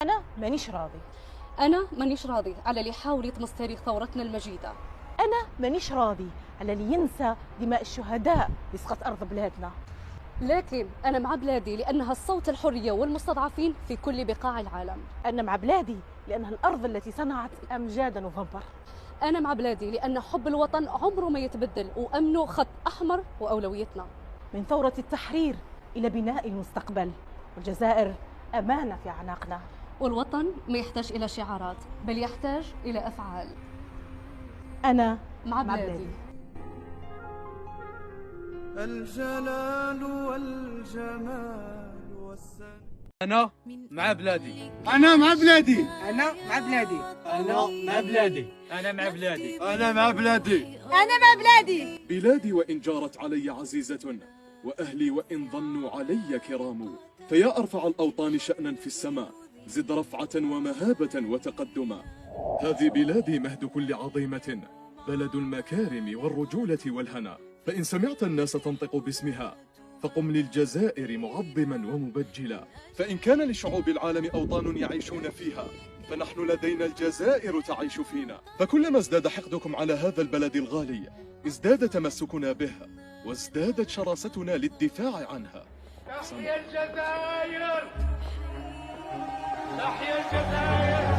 أنا مانيش راضي. أنا مانيش راضي على اللي يحاول يطمس تاريخ ثورتنا المجيدة. أنا مانيش راضي على اللي ينسى دماء الشهداء بسقط أرض بلادنا. لكن أنا مع بلادي لأنها الصوت الحرية والمستضعفين في كل بقاع العالم. أنا مع بلادي لأنها الأرض التي صنعت أمجاد نوفمبر. أنا مع بلادي لأن حب الوطن عمره ما يتبدل وأمنه خط أحمر وأولويتنا. من ثورة التحرير إلى بناء المستقبل، والجزائر أمانة في أعناقنا. والوطن ما يحتاج إلى شعارات بل يحتاج إلى أفعال. أنا مع بلادي. الجلال والجمال والسلام. أنا مع بلادي. أنا مع بلادي. أنا مع بلادي. أنا مع بلادي. أنا مع بلادي. أنا مع بلادي. أنا مع بلادي. بلادي وإن جارت علي عزيزة، وأهلي وإن ظنوا علي كرام، فيا أرفع الأوطان شأنا في السماء، زد رفعة ومهابة وتقدما. هذه بلادي مهد كل عظيمة، بلد المكارم والرجولة والهنا، فإن سمعت الناس تنطق باسمها فقم للجزائر معظما ومبجلا. فإن كان لشعوب العالم أوطان يعيشون فيها، فنحن لدينا الجزائر تعيش فينا. فكلما ازداد حقدكم على هذا البلد الغالي، ازداد تمسكنا به، وازدادت شراستنا للدفاع عنها. تحيا الجزائر! تحيا الجزائر!